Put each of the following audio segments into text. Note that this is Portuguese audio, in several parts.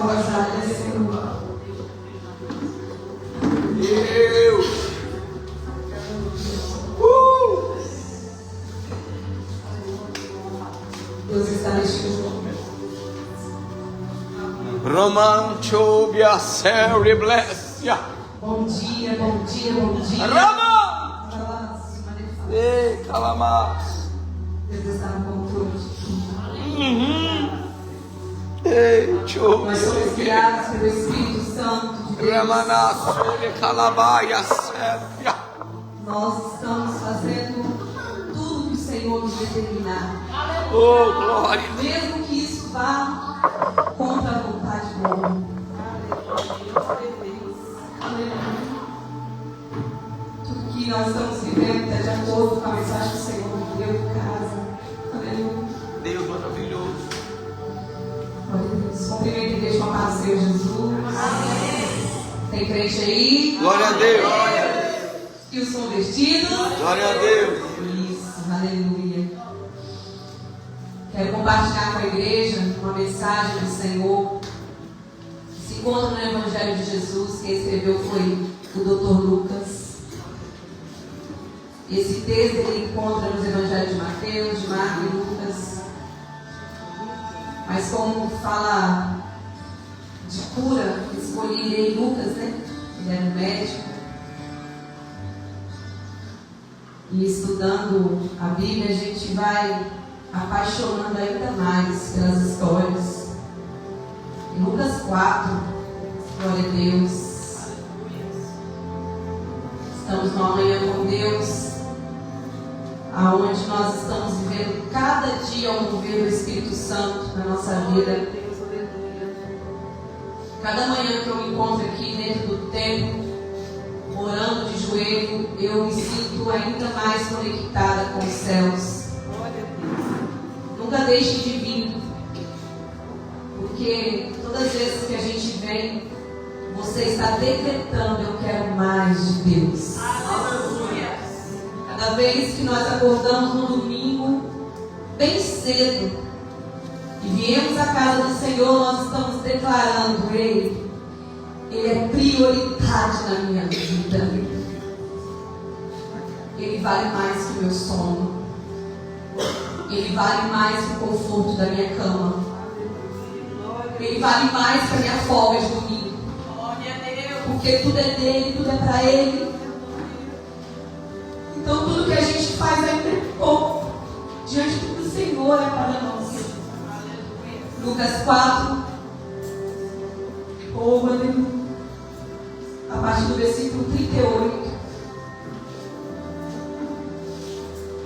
Glória, Senhor. Deus. Deus está neste lugar. Romanchobia Cereblesia. Bom dia, bom dia, bom dia. Rama! Ei, calamas. Deus está no controle de tudo. Ei, Nós somos guiados pelo Espírito Santo de Deus. Ramanassole calabaia Sérvia. Nós estamos fazendo tudo que o Senhor nos determinar. Oh, glória. Mesmo que isso vá contra a vontade do homem. Aleluia. Tudo que nós estamos vivendo está de acordo com a mensagem que o Senhor nos deu em casa. Aleluia. Deus maravilhoso. Glória a Deus. Cumprimento e deixo uma paz, Senhor Jesus. Tem crente aí? Glória a Deus. E os convertidos? Glória a Deus. Isso, aleluia. Quero compartilhar com a igreja uma mensagem do Senhor que se encontra no Evangelho de Jesus. Quem escreveu foi o Dr. Lucas. Esse texto ele encontra nos Evangelhos de Mateus, de Marcos e Lucas. Mas como fala de cura, escolhi ler Lucas, né? Ele era um médico. E estudando a Bíblia, a gente vai apaixonando ainda mais pelas histórias. Em Lucas 4, glória a Deus. Estamos numa manhã com Deus, aonde nós estamos vivendo cada dia o mover do Espírito Santo na nossa vida. Cada manhã que eu me encontro aqui dentro do templo, orando de joelho, eu me sinto ainda mais conectada com os céus. Nunca deixe de vir, porque todas as vezes que a gente vem, você está decretando: eu quero mais de Deus. Aleluia. Cada vez que nós acordamos no domingo, bem cedo, e viemos à casa do Senhor, nós estamos declarando: Ele é prioridade na minha vida. Ele vale mais que o meu sono. Ele vale mais que o conforto da minha cama. Ele vale mais que a minha folga de domingo. Porque tudo é dele, tudo é para ele. Então tudo que a gente faz ainda é pouco diante do Senhor é para nós. Lucas 4. Oh, aleluia. A partir do versículo 38.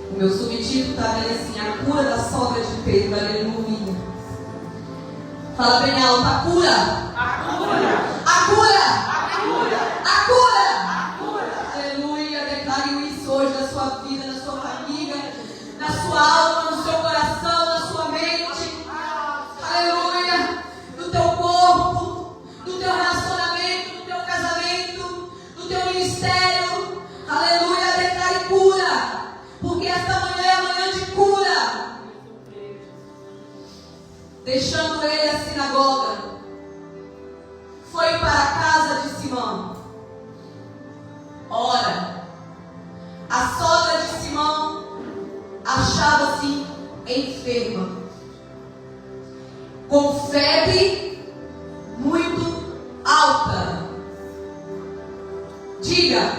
O meu subtítulo está bem assim: a cura da sogra de Pedro. Aleluia. Fala bem alto: a cura. A cura. A cura. A cura. A cura. A cura. Aleluia. Declare isso hoje na sua vida, na sua família, na sua alma, no seu coração, na sua mente. Aleluia. No teu corpo, no teu relacionamento, no teu casamento, no teu ministério. Aleluia. Declare cura. Porque esta manhã é a manhã de cura. Deixando ele a sinagoga, foi para a casa de Simão. Ora, a sogra de Simão achava-se enferma, com febre muito alta. Diga: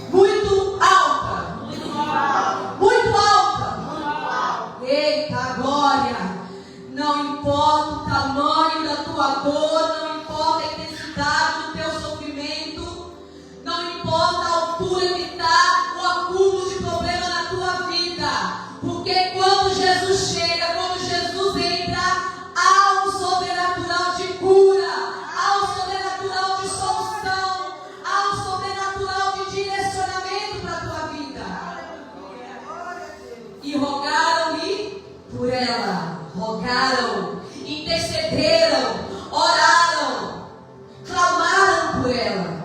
muito alta. Muito alta. Eita glória. Não importa o tamanho da tua dor, não importa a intensidade do teu sofrimento, não importa a altura que está o acúmulo de problema na tua vida, porque quando Jesus chega, quando Jesus entra, há um sobrenatural de cura, há um sobrenatural de solução, há um sobrenatural de direcionamento para a tua vida. E rogaram-lhe por ela. Rogaram, intercederam, oraram, clamaram por ela.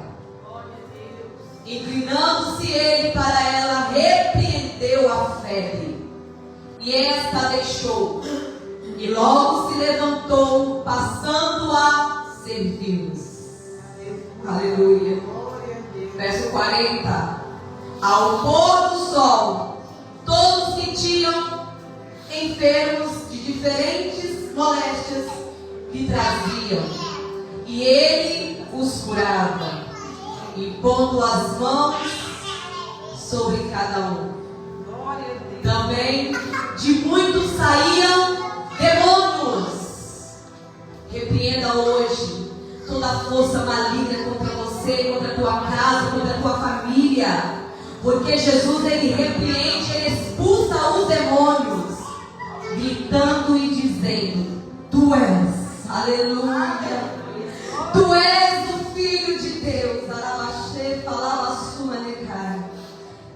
Inclinando-se ele para ela, repreendeu a febre, e esta deixou, e logo se levantou, passando a servimos. Aleluia. Verso 40. Ao pôr do sol, todos que tinham enfermos de diferentes moléstias lhe traziam, e ele os curava, impondo as mãos sobre cada um. Também de muitos saíam demônios. Repreenda hoje toda a força maligna contra você, contra a tua casa, contra a tua família. Porque Jesus, ele repreende, ele expulsa os demônios, gritando e dizendo: Tu és, aleluia, Tu és o Filho de Deus.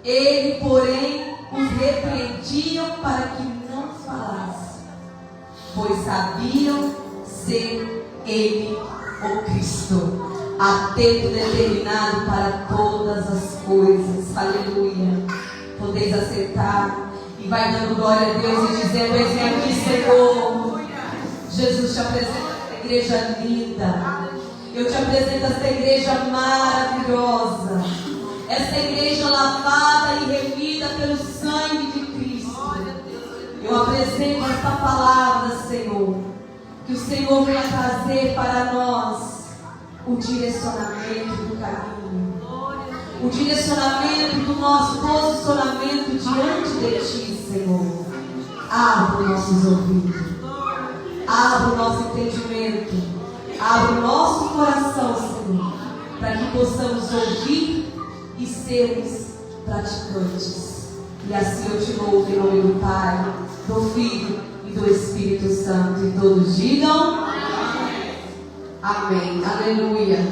Ele, porém, os repreendiam para que não falassem, pois sabiam ser ele o Cristo, a tempo determinado para todas as coisas. Aleluia. Podeis aceitar e vai dando glória a Deus e dizendo: eis-me aqui, Senhor. Jesus te apresenta essa igreja linda. Eu te apresento essa igreja maravilhosa, essa igreja lavada e remida pelo sangue de Cristo. Eu apresento esta palavra, Senhor, que o Senhor venha trazer para nós o direcionamento do caminho, o direcionamento do nosso posicionamento diante de Ti, Senhor. Abra os nossos ouvidos, abra o nosso entendimento, abra o nosso coração, Senhor, para que possamos ouvir e sermos praticantes. E assim eu te louvo em nome do Pai, do Filho e do Espírito Santo. E todos digam amém. Amém. Aleluia.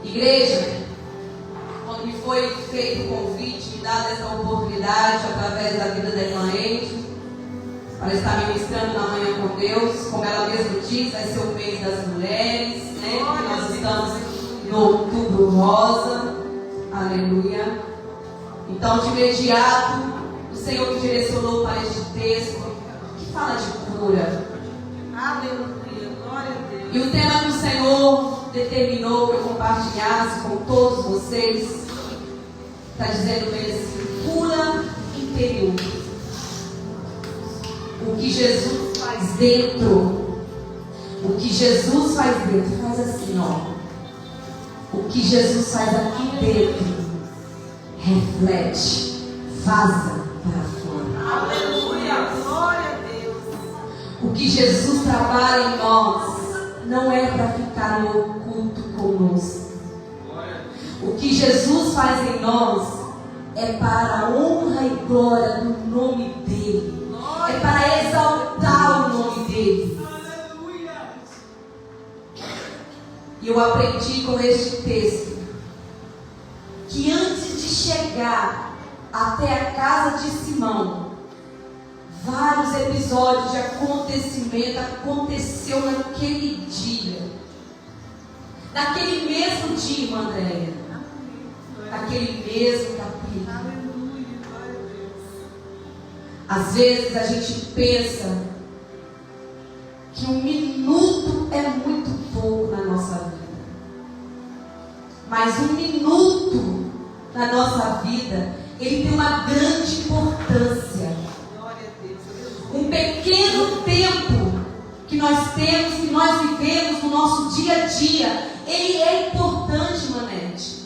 Igreja, quando me foi feito o convite, me dada essa oportunidade através da vida da irmã Eide, para estar ministrando na manhã com Deus, como ela mesma diz, vai ser o mês das mulheres, né? Porque nós estamos no Outubro Rosa. Aleluia. Então, de imediato, o Senhor me direcionou para este texto que fala de cura. Aleluia. Glória a Deus. E o tema que o Senhor determinou que eu compartilhasse com todos vocês está dizendo bem assim: cura interior. O que Jesus faz dentro, o que Jesus faz dentro, faz assim, ó. O que Jesus faz aqui dentro reflete, vaza para fora. Aleluia, glória a Deus. O que Jesus trabalha em nós não é para ficar no oculto conosco. O que Jesus faz em nós é para a honra e glória do nome dEle. É para exaltar o nome dEle. E eu aprendi com este texto que antes de chegar até a casa de Simão, vários episódios de acontecimento aconteceu naquele dia. Naquele mesmo dia, irmã Andréia. Naquele mesmo capítulo. Às vezes a gente pensa que um minuto é muito pouco na nossa vida. Mas um minuto na nossa vida, ele tem uma grande importância. Um pequeno tempo que nós temos, que nós vivemos no nosso dia a dia, ele é importante, Manete.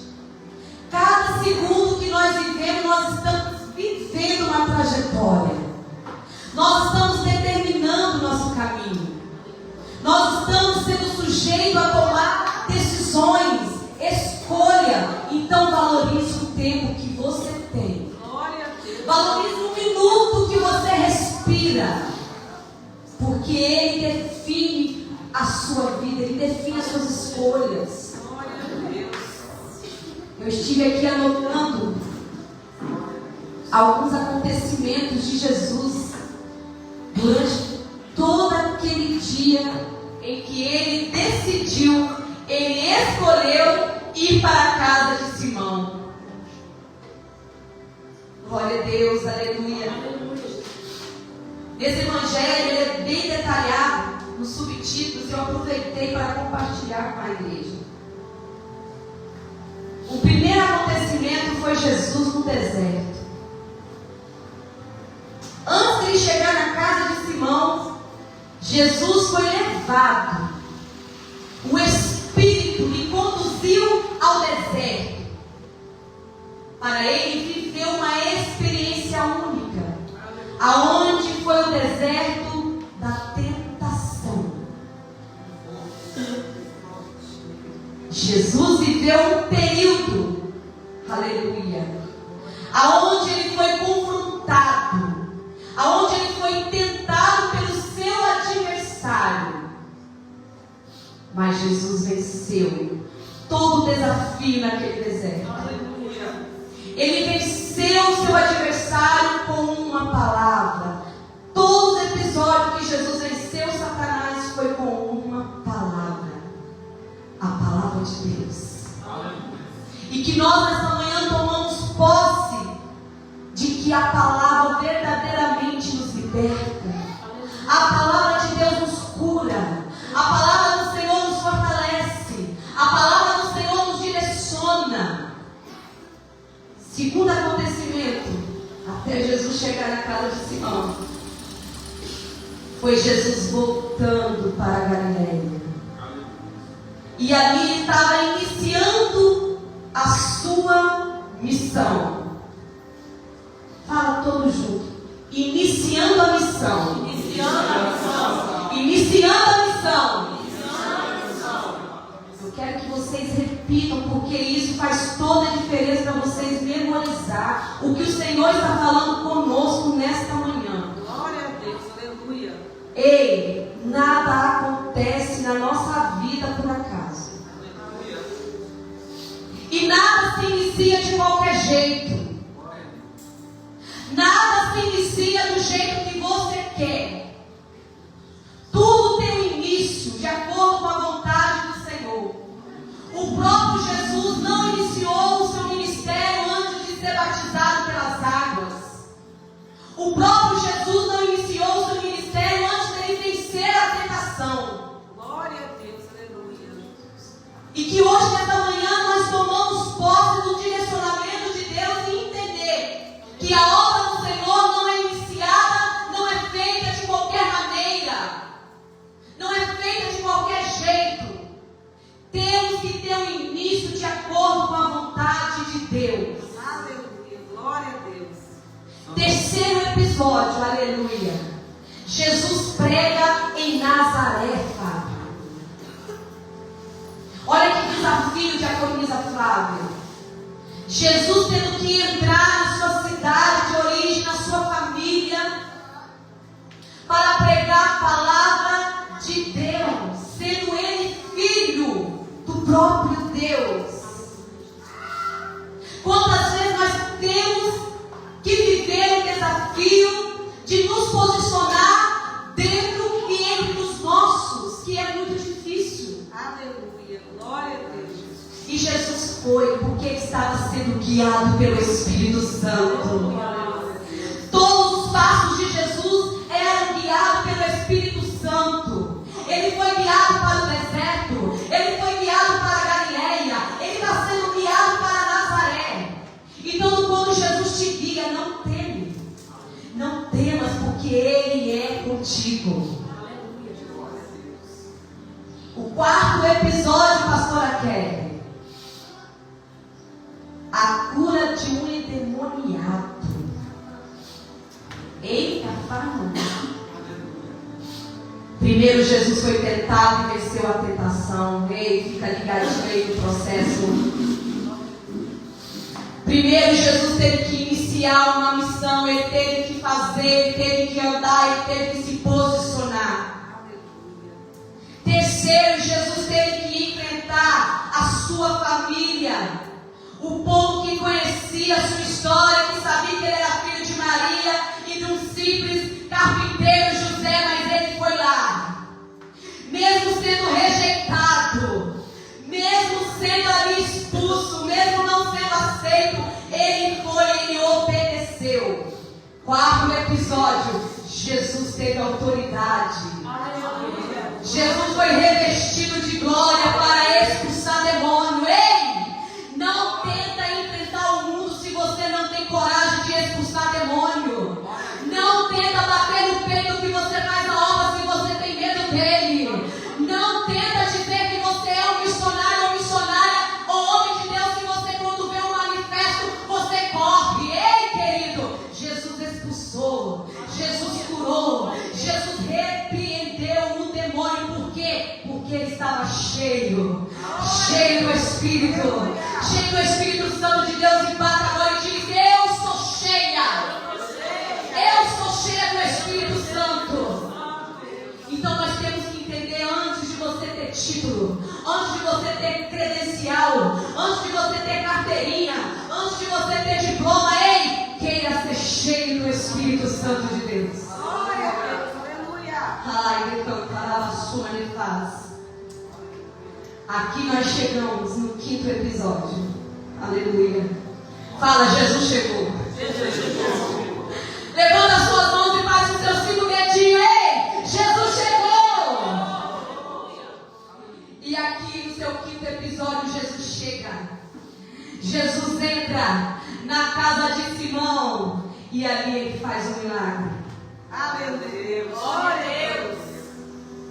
Cada segundo que nós vivemos, nós estamos vivendo uma trajetória. Nós estamos determinando o nosso caminho. Nós estamos sendo sujeitos a tomar decisões, escolha. Então valorize o tempo que você tem. Valorize o minuto que você respira. Porque ele define a sua vida, ele define as suas escolhas. Eu estive aqui anotando alguns acontecimentos de Jesus durante todo aquele dia em que ele decidiu, ele escolheu ir para a casa de Simão. Glória a Deus, aleluia. Esse evangelho ele é bem detalhado nos subtítulos vídeos eu aproveitei para compartilhar com a igreja. O primeiro acontecimento foi Jesus no deserto. Antes de ele chegar na casa de Simão, Jesus foi levado. O Espírito lhe conduziu ao deserto para ele viver uma experiência única, aonde foi o deserto da tentação. Jesus viveu um período, aleluia, aonde ele foi confrontado, aonde ele foi tentado pelo seu adversário. Mas Jesus venceu todo o desafio naquele deserto. Ele venceu o seu adversário com uma palavra. Todos os episódios que Jesus venceu Satanás foi com uma palavra. A palavra de Deus. E que nós nessa manhã tomamos posse de que a palavra verdadeiramente nos liberta. A palavra de Deus nos cura. A palavra do Senhor nos fortalece. A palavra do Senhor nos direciona. Segundo acontecimento, até Jesus chegar na casa de Simão, foi Jesus voltando para a Galileia. E ali ele estava iniciando a sua missão. Fala todos juntos. Iniciando a missão. Iniciando a missão. Iniciando a missão. Eu quero que vocês repitam, porque isso faz toda a diferença para vocês memorizar o que o Senhor está falando conosco nesta manhã. Glória a Deus, aleluia. Ei, nada acontece na nossa vida por acaso. E nada se inicia de qualquer jeito. Nada se inicia do jeito que você quer. Tudo tem um início de acordo com a vontade do Senhor. O próprio Jesus não iniciou o seu ministério antes de ser batizado pelas águas. O próprio Jesus não iniciou o seu ministério antes de ele vencer a tentação. Glória a Deus, aleluia. E que hoje, nessa manhã, nós tomamos posse do direcionamento de Deus e entender que a obra do Senhor não é iniciada, não é feita de qualquer maneira, não é feita de qualquer jeito. Temos que ter um início de acordo com a vontade de Deus. Aleluia, glória a Deus. Terceiro episódio, aleluia. Jesus prega em Nazaré, Fábio. Olha que desafio, diaconisa Flávia. Jesus tendo que entrar na sua cidade de origem, na sua família, para pregar a palavra de Deus, sendo ele filho do próprio Deus. Quantas vezes nós temos que viver o desafio de nos posicionar dentro e entre os nossos, que é muito difícil. Aleluia, glória a Deus. E Jesus foi, porque ele estava sendo guiado pelo Espírito Santo. Todos os passos de Jesus eram guiados pelo Espírito Santo. Ele foi guiado para o deserto, ele foi guiado para a Galileia, ele está sendo guiado para Nazaré. Então, quando Jesus te guia, não teme. Não temas, porque ele é contigo. O quarto episódio, pastora Kelly. A cura de um endemoniado. Eita, fala. Primeiro Jesus foi tentado e venceu a tentação. Ei, fica ligadinho aí no processo. Primeiro Jesus teve que iniciar uma missão. Ele teve que fazer, ele teve que andar, ele teve que se posicionar. Terceiro, Jesus teve que enfrentar a sua família. O povo que conhecia a sua história, que sabia que ele era filho de Maria e de um simples carpinteiro José, mas ele foi lá. Mesmo sendo rejeitado, mesmo sendo ali expulso, mesmo não sendo aceito, ele foi, ele obedeceu. Quarto episódio, Jesus teve autoridade. Jesus foi foi revestido de glória para expulsar demônio. Ei, não tenta enfrentar o mundo se você não tem coragem de expulsar demônio. Não tenta bater no peito que você faz a obra se você tem medo dele. Não tenta dizer que você é um missionário ou missionária ou homem de Deus se você, quando vê um manifesto, você corre. Ei, querido, Jesus expulsou, Jesus curou, Jesus repreendeu o demônio. Por quê? Porque ele estava cheio do Espírito Santo de Deus. E bata agora e diz: eu sou cheia do Espírito Santo. Então nós temos que entender, antes de você ter título, antes de você ter credencial, antes de você ter carteirinha, antes de você ter diploma, ei, queira ser cheio do Espírito Santo de Deus. Glória a Deus, aleluia. Ai, cantará a sua paz. Aqui nós chegamos no 5º episódio. Aleluia. Fala, Jesus chegou. Levanta as suas mãos e faz os seus 5 dedinhos. Ei, Jesus chegou. E aqui no seu 5º episódio, Jesus chega. Jesus entra na casa de Simão e ali ele faz um milagre. Aleluia. Glória a Deus.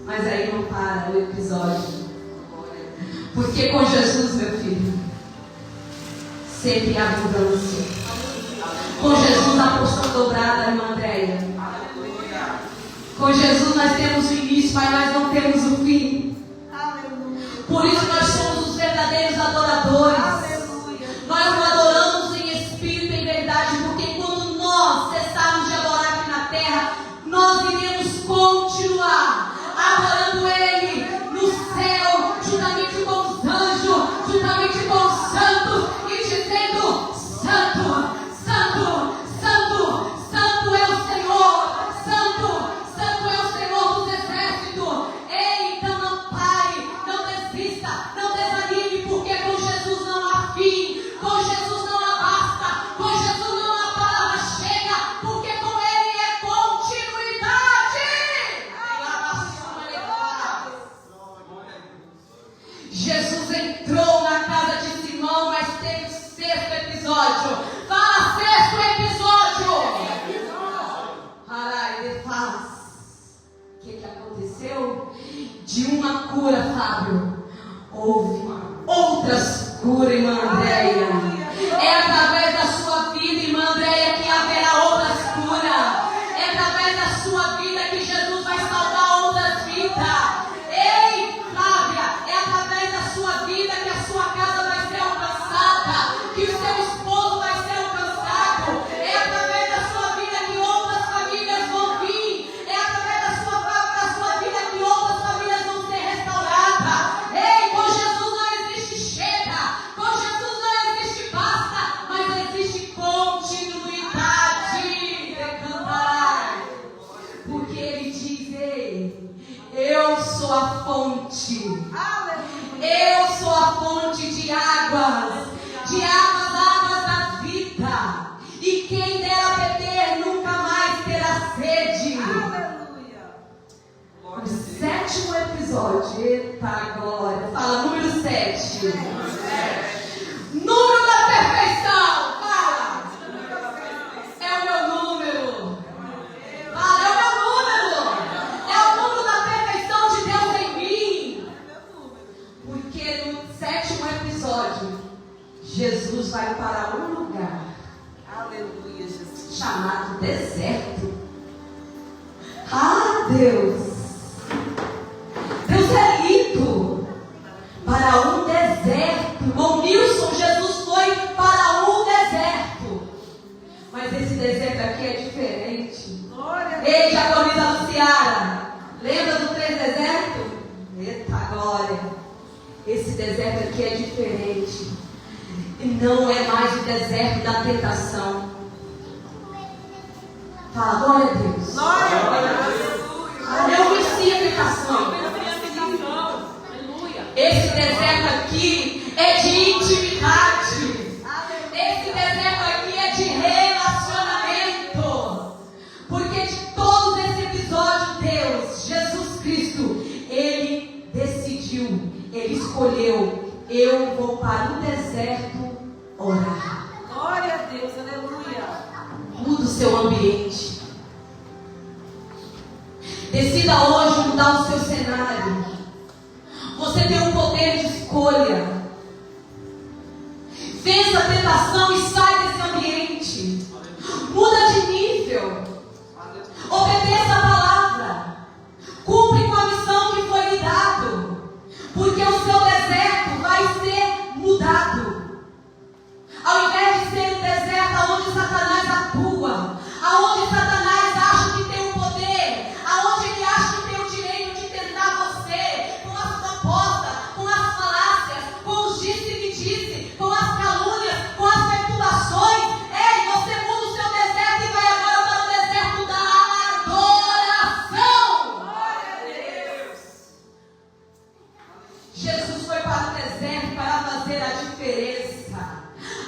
Mas aí não para o episódio. Porque com Jesus, meu filho, sempre há mudança. Com Jesus a porção dobrada, irmã Andréia. Com Jesus nós temos o início, mas nós não temos o fim. Por isso nós somos os verdadeiros adoradores. Nós o adoramos em espírito e em verdade, porque quando nós cessarmos de adorar aqui na terra, nós iremos continuar adorando Ele no céu, juntamente com os anjos, juntamente com os santos, e dizendo: Santo, Santo, Santo, Santo é o Senhor, Santo, Santo é o Senhor dos exércitos. Ei, então não pare, não desista, não desanime, porque com Jesus não há fim, com Jesus não há basta, com Jesus não há palavra chega, porque com Ele é continuidade. Jesus entrou na casa de Simão, mas teve o 6º episódio. Fala, 6º episódio. Arai de paz. O que aconteceu? De uma cura, Fábio, houve outras curas, irmã Andréia. É através da sua vida, irmã Andréia, que haverá outras curas. É através da sua vida que Jesus vai salvar outras vidas. Ei, Flávia, é através da sua vida que a sua casa vai ser alcançada, que o seu esposo vai ser alcançado. É através da sua vida que outras famílias vão vir. É através da sua vida que outras famílias vão ser restauradas. Ei, com Jesus não existe chega, com Jesus não existe basta, mas existe continuidade. Porque Ele diz: ei, eu sou a fonte. Eu sou a fonte de águas da vida. E quem der a beber nunca mais terá sede. O 7º episódio, eita glória. Fala, número 7. Número da perfeição. Fala. É o meu número. Fala, é o meu número. É o número da perfeição de Deus em mim. Porque no 7º episódio, Jesus vai para um lugar chamado deserto. Ah, Deus! Deus é lindo! Para um deserto. Irmão Nilson, Jesus foi para um deserto. Mas esse deserto aqui é diferente. Ei, Jacobina Luciara, lembra do 3 desertos? Eita glória! Esse deserto aqui é diferente. E não é mais o deserto da tentação. Fala, glória a Deus. Glória a Deus. Eu venci a tentação. Esse deserto aqui é de intimidade. Esse deserto aqui é de relacionamento. Porque de todos esse episódio, Deus, Jesus Cristo, Ele ele escolheu: eu vou para o deserto orar. Glória a Deus, aleluia. Muda o seu ambiente. Decida hoje mudar o seu cenário. Você tem o poder de escolha. Vença a tentação e sai desse ambiente. Muda de nível. Obedeça a palavra. Cumpre com a missão que foi lhe dado. Porque o seu deserto vai ser mudado. Ao invés de ser um deserto onde Satanás atua, aonde Satanás acha que tem o poder, aonde ele acha que tem o direito de tentar você, com as propostas, com as falácias, com os disse-me-disse, com as calúnias, com as perturbações. Ei, você muda o seu deserto e vai agora para o deserto da adoração. Glória a Deus. Jesus foi para o deserto para fazer a diferença.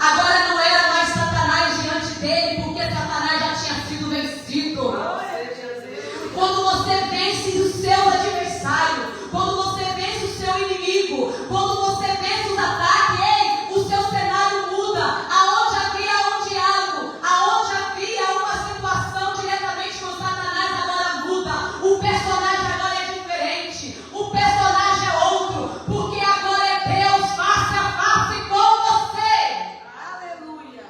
Agora não era mais Satanás diante dele, porque Satanás já tinha sido vencido. Glória a Deus. Quando você vence os seus adversários, quando você vence o seu inimigo, quando você vence os ataques, ei, o seu cenário muda. Aonde havia um diálogo, aonde havia uma situação diretamente com Satanás, agora muda. O personagem agora é diferente, o personagem é outro, porque agora é Deus face a face com você. Aleluia.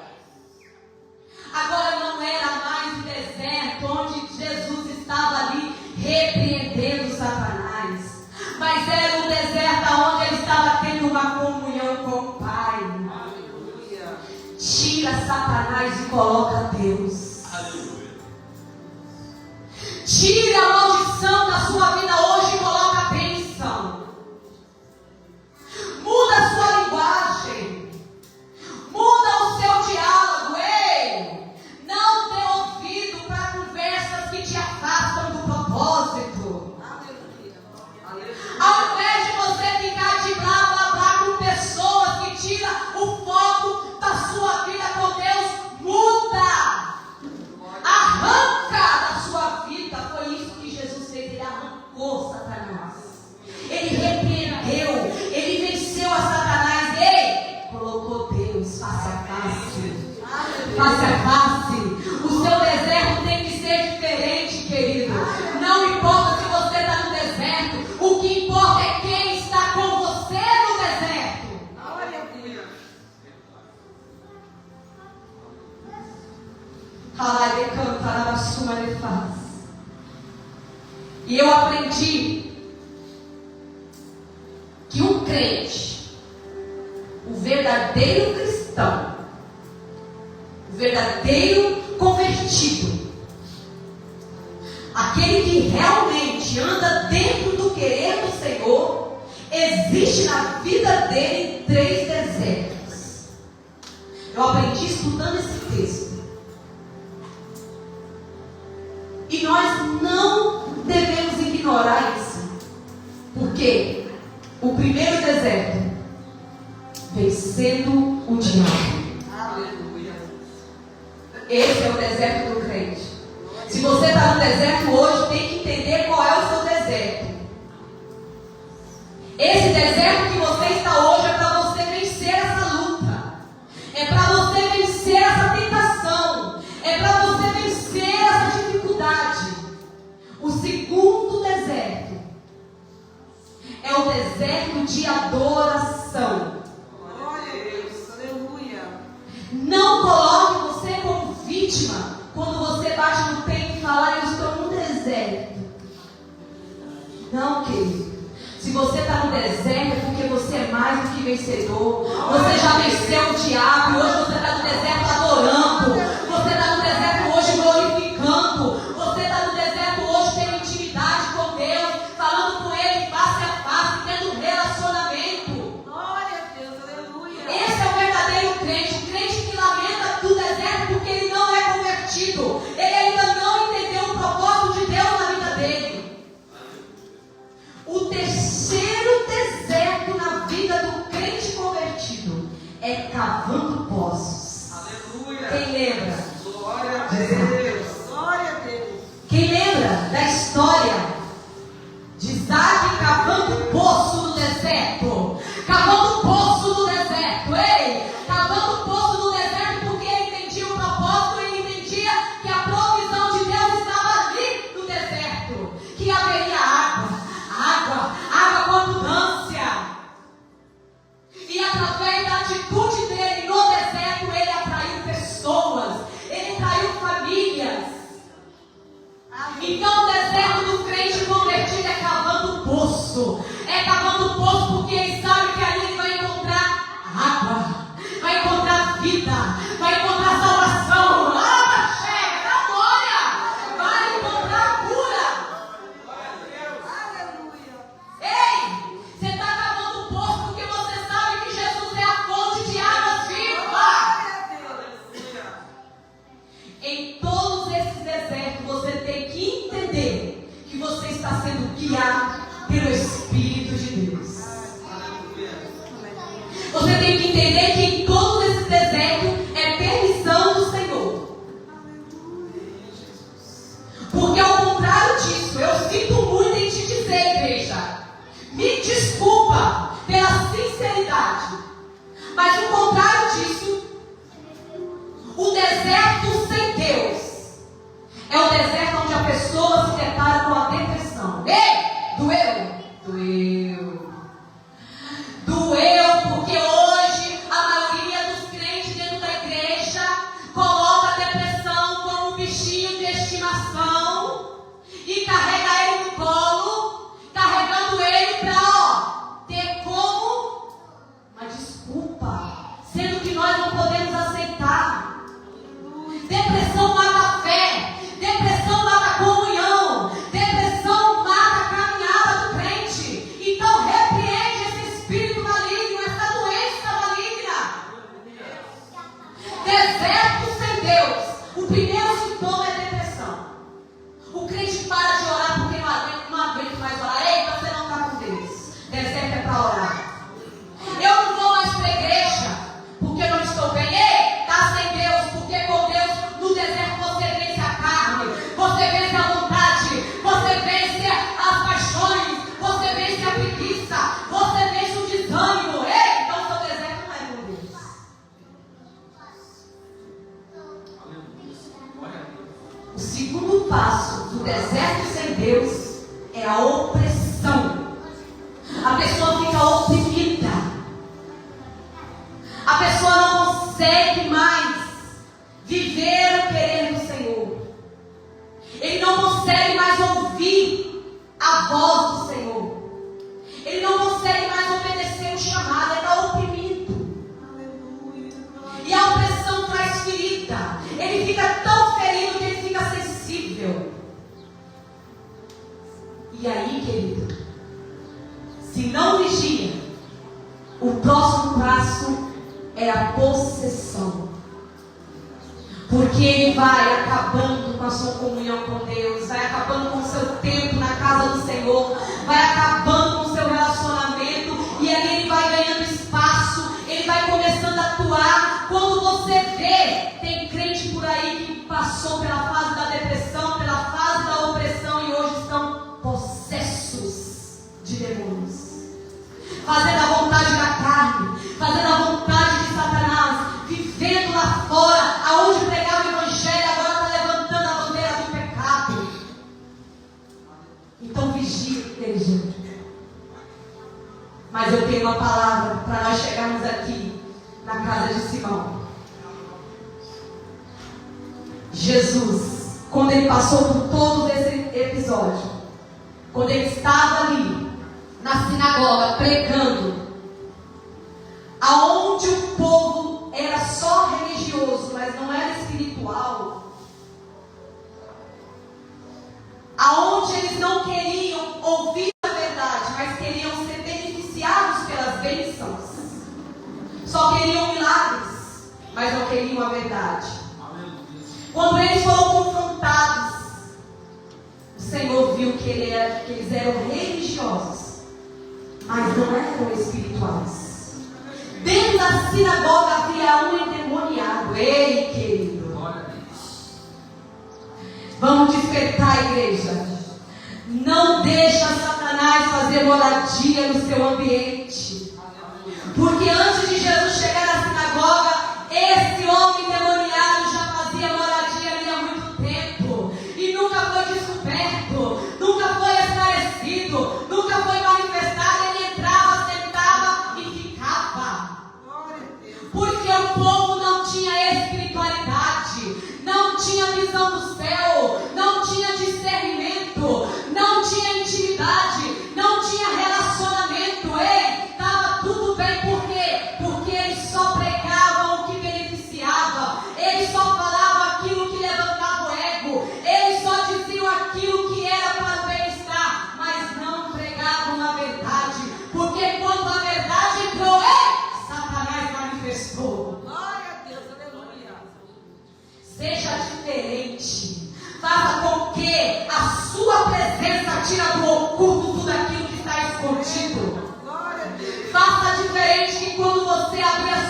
Agora não era mais o deserto onde Jesus estava ali repreendendo Satanás, mas era o deserto onde ele estava tendo uma comunhão com o Pai. Aleluia. Tira Satanás e coloca Deus. Tire a maldição da sua vida hoje e coloca a bênção. Muda a sua linguagem. Muda o seu diálogo. Ei, não dê ouvido para conversas que te afastam do propósito. Aleluia. Aleluia. Ao invés de você ficar de blá blá blá com pessoas que tiram o foco da sua vida com Deus, muda. Arranca da sua vida. Foi isso que Jesus fez. Ele arrancou Satanás. Ele repreendeu. Ele venceu a Satanás. Ei, colocou Deus face a face. Face a face. O seu deserto tem que ser diferente, querido. Não importa se você está no deserto. O que importa é quem está com você no deserto. Glória a Deus. E eu aprendi que um crente, o verdadeiro cristão, o verdadeiro convertido, aquele que realmente anda dentro do querer do Senhor, existe na vida dele 3 desertos. Eu aprendi estudando esse texto. E nós não devemos ignorar isso. Porque o primeiro deserto, vencendo o diabo. Aleluia. Esse é o deserto do crente. Se você está no deserto hoje, tem que entender qual é o seu deserto. Esse deserto que você está hoje é para você vencer essa luta. É para você vencer essa tentação. É para você vencer essa dificuldade. O segundo deserto é o deserto de adoração. Glória a Deus. Aleluia. Não coloque você como vítima quando você bate no peito e fala: eu estou no deserto. Não, querido. Se você está no deserto é porque você é mais do que vencedor. Você já venceu o diabo e hoje você está no deserto adorando. Você está no deserto hoje glorificando. Você está no deserto hoje tendo intimidade com Deus, falando com Ele face a face, tendo um relacionamento. Glória a Deus. Aleluia. Esse é o verdadeiro crente, o crente que lamenta do deserto porque ele não é convertido. Ele ainda não entendeu o propósito de Deus na vida dele. O terceiro deserto na vida do crente convertido é cavando poços. Aleluia. Quem lembra? Glória a Deus. Glória a Deus. Quem lembra da história de Isaac cavando poço no deserto? que entender que em todo esse deserto é permissão do Senhor. Porque ao contrário disso, eu sinto muito em te dizer, igreja, me desculpa pela sinceridade, mas o contrário disso, o deserto sem Deus é o deserto onde a pessoa se depara com a depressão. Ei, doeu? Doeu. Doeu porque hoje a maioria dos crentes dentro da igreja coloca a depressão como um bichinho de estimação e carrega ele no colo, carregando ele para ter como uma desculpa, sendo que nós não podemos aceitar. Depressão mata a fé, depressão mata a comunhão, depressão mata a caminhada do crente. Então repreende esse espírito maligno, essa doença maligna. Deserto sem Deus, o primeiro sintoma é depressão. O crente para de orar porque não aguenta mais orar. Ei, você não está com Deus. Deserto é para orar. Eu não vou mais para a igreja porque eu não estou bem. Ei, está sem Deus, porque com Deus no deserto você vence a carne, você vence a vontade, você vence as paixões, você vence a preguiça, você vence o desânimo. Ei, então seu deserto não é com Deus. O segundo passo do deserto sem Deus é a opressão. A pessoa fica oprimida. A pessoa não consegue mais viver o querer do Senhor. Ele não consegue mais ouvir a voz do Senhor. Ele não consegue mais obedecer o chamado. Ele está oprimido. E a opressão traz ferida. Ele fica tão ferido que ele fica sensível. E aí, querido, se não vigia, o próximo passo é a possessão. Porque ele vai acabando com a sua comunhão com Deus, vai acabando com o seu tempo na casa do Senhor, vai acabando com o seu relacionamento, e aí ele vai ganhando espaço, ele vai começando a atuar. Quando você vê, tem crente por aí que passou pela fase da depressão, pela fase da opressão, e hoje estão possessos de demônios, fazendo a vontade da carne, fazendo a vontade de Satanás, vivendo lá fora, aonde pregar o evangelho, agora está levantando a bandeira do pecado. Então vigia, igreja. Mas eu tenho uma palavra para nós chegarmos aqui na casa de Simão. Jesus, quando ele passou por todo esse episódio, quando ele estava ali na sinagoga pregando, aonde o povo era só religioso, mas não era espiritual, aonde eles não queriam ouvir a verdade, mas queriam ser beneficiados pelas bênçãos, só queriam milagres, mas não queriam a verdade. Quando eles foram confrontados, o Senhor viu que eles eram religiosos, mas não eram espirituais. Dentro da sinagoga havia um endemoniado. Ei, querido, vamos despertar, igreja. Não deixa Satanás fazer moradia no seu ambiente. Porque antes de Jesus chegar na sinagoga, esse homem endemoniado já fazia moradia ali há muito tempo. E nunca foi descoberto, nunca foi esclarecido, nunca foi manifestado. Ele entrava, sentava e ficava. Porque o povo não tinha espiritualidade, não tinha visão do céu, não tinha discernimento, não tinha intimidade, não tinha relacionamento. Ei, estava tudo bem, por quê? Porque eles só pregavam o que beneficiava, eles só falavam aquilo que levantava o ego, eles só diziam aquilo que era para o bem-estar, mas não pregavam a verdade. Porque quando a verdade entrou, Satanás manifestou. Glória a Deus, aleluia. Seja diferente. Faça com que a sua presença tire do oculto tudo aquilo que está escondido. Glória a Deus. Faça diferente que quando você abrir a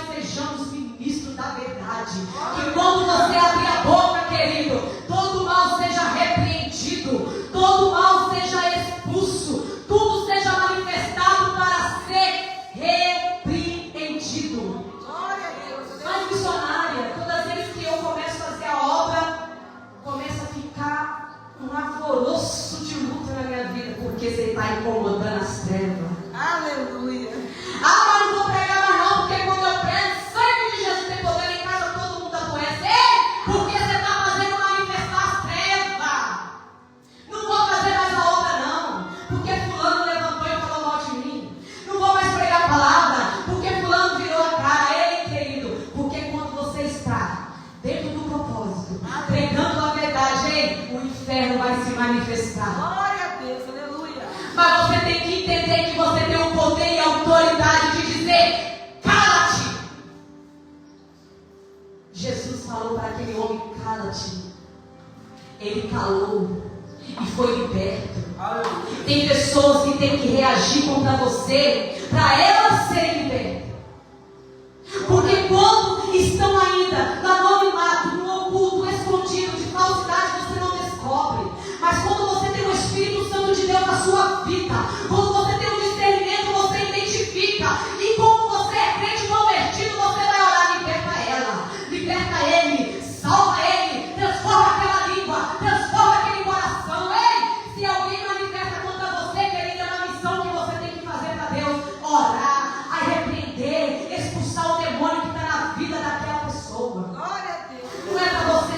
sejamos ministros da verdade. Que quando você abrir a boca, querido, todo mal seja repreendido, todo mal seja expulso, tudo seja manifestado para ser repreendido. Mas missionária, todas as vezes que eu começo a fazer a obra, começa a ficar um alvoroço de luta na minha vida, porque você está incomodando as trevas. Aleluia. Ah, mas não vou pregar mais não, porque quando eu prego, sangue de Jesus tem poder em casa, todo mundo adoece. Ei, porque você está fazendo manifestar as trevas. Não vou fazer mais a obra não, porque fulano levantou e falou mal de mim. Não vou mais pregar a palavra, porque fulano virou a cara. Ei, querido, porque quando você está dentro do propósito, pregando a verdade, ei, o inferno vai se manifestar. Glória a Deus, aleluia. Mas você tem que entender que você tem o poder e a autoridade de dizer: cala-te. Jesus falou para aquele homem: cala-te. Ele calou e foi liberto. Tem pessoas que têm que reagir contra você para elas serem libertas. Porque quando estão ainda no anonimato, no oculto, escondido, de falsidade, você não descobre. Mas quando você tem o Espírito Santo de Deus na sua vida, quando você tem o discernimento, você identifica. E como você é crente convertido, você vai orar: liberta ela, liberta ele, salva ele, transforma aquela língua, transforma aquele coração. Ei, se alguém manifesta contra você, querida, é uma missão que você tem que fazer para Deus: orar, a repreender, expulsar o demônio que está na vida daquela pessoa. Glória a Deus. Não é para você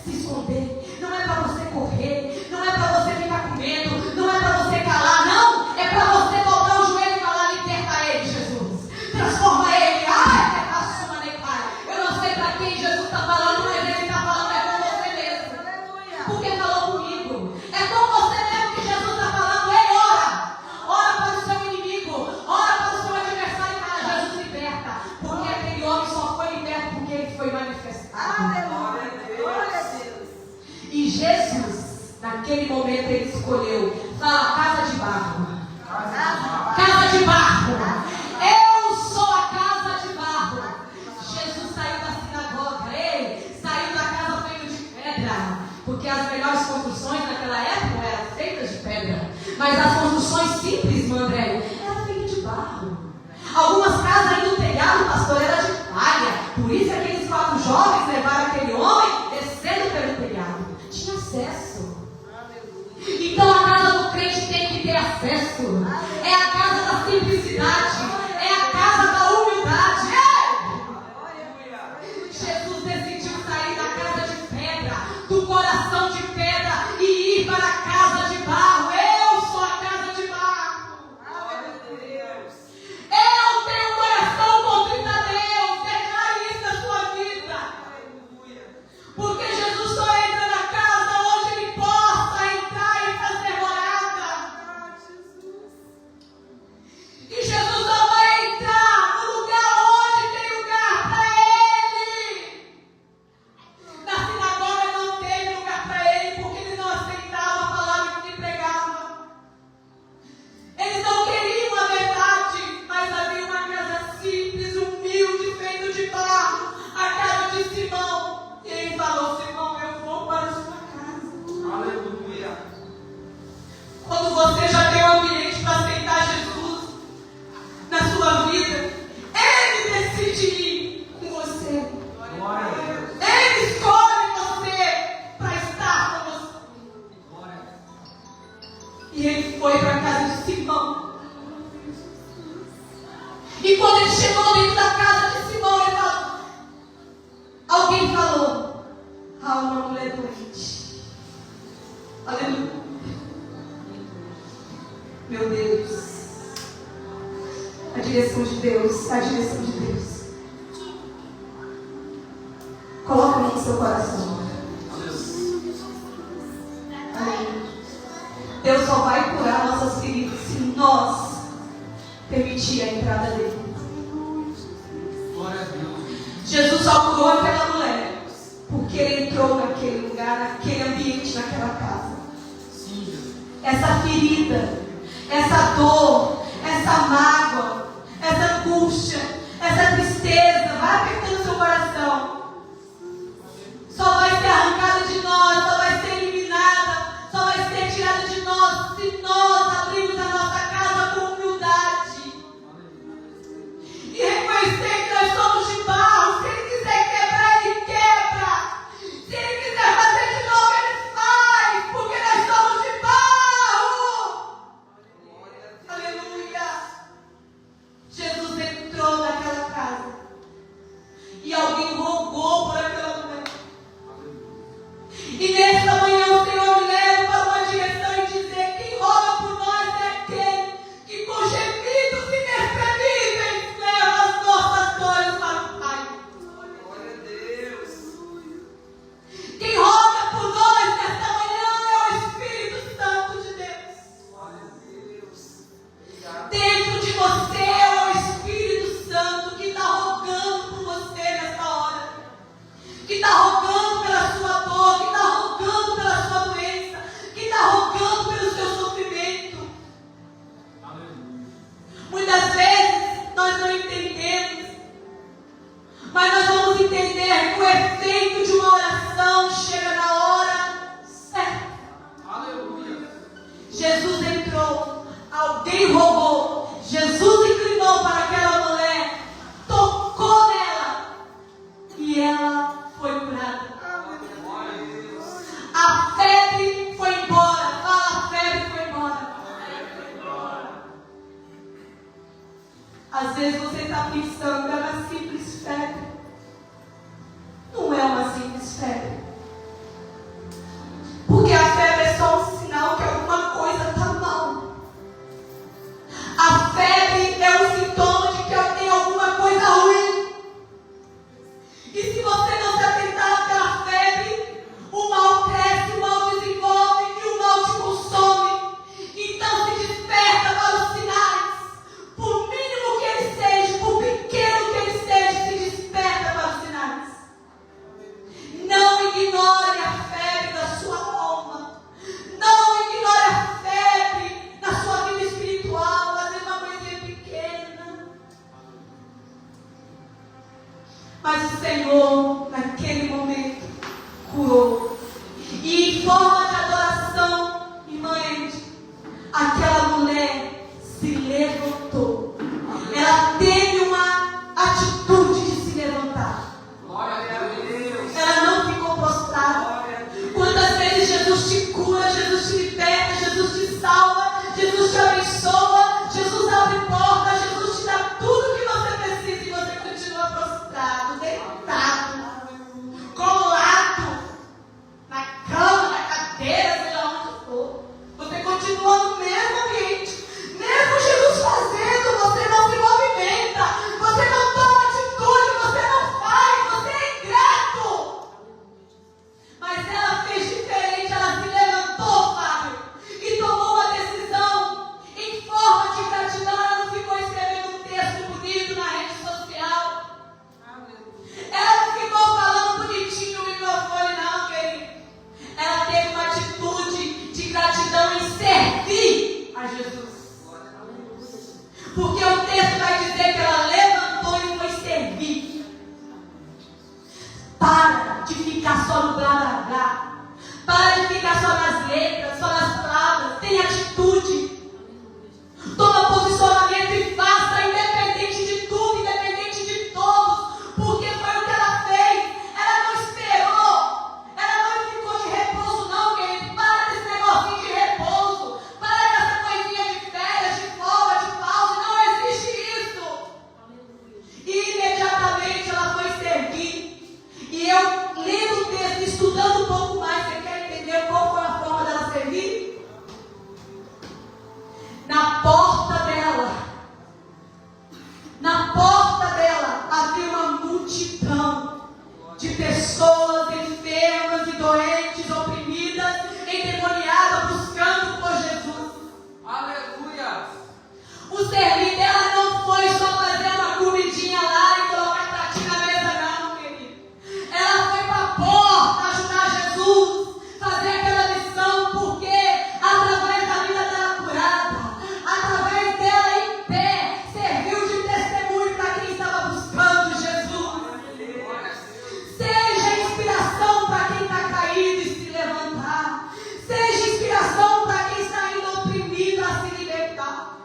se esconder, não é para você correr, não é para você ficar com medo, não é para você calar, não, é para você dobrar o joelho e falar: liberta ele, Jesus, transforma ele. Ai, eu não sei para quem Jesus está falando, mas ele está falando é com você mesmo, Aleluia. porque falou comigo. É com você mesmo que Jesus está falando. Ei, ora para o seu inimigo, ora para o seu adversário e fala: Jesus, liberta, porque aquele homem só foi liberto porque ele foi manifestado. Aleluia. Glória a Deus. E Jesus, naquele momento, ele escolheu: fala, casa de barro. Casa de barro. Eu sou a casa de barro. Jesus saiu da sinagoga, ele saiu da casa feita de pedra, porque as melhores construções naquela época eram feitas de pedra, mas as construções simples, meu André, eram feitas de barro. Algumas casas ainda o telhado, pastor, era de palha. Por isso aqueles 4 jovens levaram aquele homem descendo pelo telhado. Tinha acesso. Então a casa do crente tem que ter acesso. É a casa da simplicidade. É a casa da humildade. Jesus decidiu sair da casa de pedra, do coração de pedra, e ir para a casa de barro. Eu sou a casa de barro. Eu tenho um coração contrito a Deus. Declare isso na sua vida. Porque Jesus só entra na casa onde ele possa entrar e fazer morada. E Jesus só vai entrar no lugar onde tem lugar para ele. Na sinagoga não teve lugar para ele, porque eles não aceitavam a palavra que ele pregava. Eles não queriam a verdade, mas havia uma casa simples, humilde, feita de barro, a casa de Simão. E ele falou: Simão, eu vou para a sua casa. Aleluia. Quando você já tem um ambiente para aceitar Jesus na sua vida, ele decide ir com você. Glória a Deus. Ele escolhe você para estar com você. E ele foi para a casa de Simão. E quando ele chegou dentro da casa de Simão, ele falou: alguém falou: há uma mulher doente. Aleluia. Meu Deus. A direção de Deus. A direção de Deus. Coloca no seu coração. Amém. Deus só vai curar nossas feridas se nós permitir a entrada dele. Glória a Deus. Jesus só curou aquela mulher porque ele entrou naquele lugar, naquele ambiente, naquela casa. Sim, Jesus. Essa ferida, essa dor, essa mágoa, essa angústia, essa tristeza, E se você não se atentar àquela febre, o mal cresce, o mal desenvolve e o mal te consome. Então se desperta para os sinais. Por mínimo que ele seja, por pequeno que ele seja, se desperta para os sinais. Não ignore a febre da sua alma. Não ignore a febre da sua vida espiritual. Às vezes uma coisinha pequena. Mas o Senhor, naquele momento, curou. E em forma de adoração, irmã Ede, aquela mulher se levantou. Ela teve uma atitude de se levantar. Glória a Deus. Ela não ficou prostrada. Quantas vezes Jesus te cura, Jesus te liberta, Jesus te salva, Jesus te abençoa, Jesus abre portas, Jesus te dá tudo que você precisa e você continua prostrado, deitado, colado na cama, na cadeira, seja onde for. Você continua no mesmo ambiente. Mesmo Jesus fazendo, você não se movimenta, você não toma atitude, você não faz, você é ingrato. Mas ela fez diferente, ela se levantou, Fábio, e tomou uma decisão em forma de gratidão. Ela não ficou escrevendo um texto bonito na rede social. Ela não ficou falando bonitinho no microfone, não, querido. Ela teve uma atitude de gratidão em servir a Jesus. Porque o texto vai dizer que ela levantou e foi servir. Para de ficar só no blá blá blá. Para de ficar só nas letras, só nas palavras. Tenha atitude. Toma posicionamento e faça, independente de tudo, independente de todos. Porque foi o que ela fez. Ela não esperou. Ela não ficou de repouso, não, querido. Para desse negocinho de repouso. Para dessa coisinha de férias, de folga, de pausa. Não existe isso. E imediatamente ela foi servir. E eu, lendo o texto, estudando um pouco mais, você quer entender qual foi a forma dela servir? Na porta dela havia uma multidão de pessoas enfermas e doentes, oprimidas, endemoniadas, buscando por Jesus. Aleluia. O servir dela não foi só fazer uma comidinha lá e colocar pratinho na mesa, não, querido. Ela foi para a porta ajudar Jesus, fazer aquela missão, porque através da vida dela curada, através dela em pé, serviu de testemunho para quem estava buscando Jesus. Seja inspiração para quem está caído e se levantar. Seja inspiração para quem está indo oprimido a se libertar.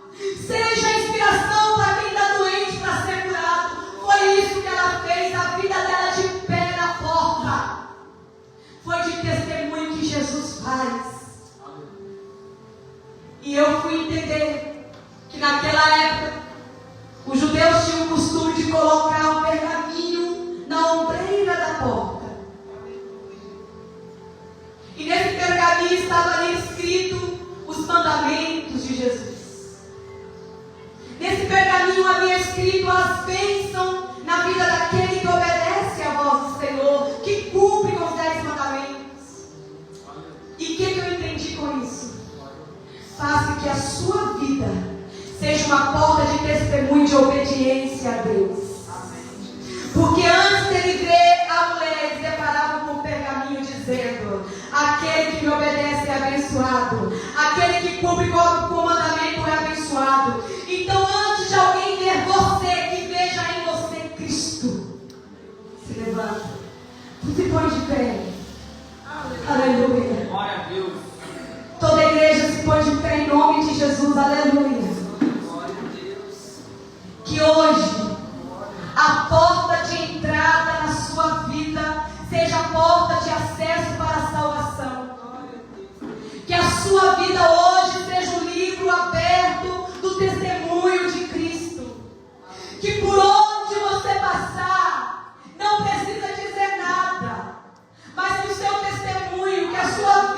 Seja inspiração para quem está doente para ser curado. Foi isso que ela fez, a vida dela de pé na porta. Foi de testemunho que Jesus faz. E eu fui entender que naquela época os judeus tinham o costume de colocar o pergaminho na ombreira da porta. E nesse pergaminho estava ali escrito os mandamentos de Jesus. Nesse pergaminho havia escrito as bênçãos na vida daquele que obedece à voz do Senhor, que cumpre com os 10 mandamentos. E o que eu entendi com isso? Faça que a sua vida seja uma porta de testemunho de obediência a Deus. Porque antes dele ver a mulher, ele deparava com um pergaminho dizendo: aquele que me obedece é abençoado, aquele que cumpre com o mandamento é abençoado. Então, antes de alguém ver você, que veja em você Cristo. Se levanta, se põe de pé. Aleluia. Glória a Deus. Toda a igreja se põe de pé em nome de Jesus. Aleluia. Glória a Deus. Que hoje a porta de entrada na sua vida seja a porta de acesso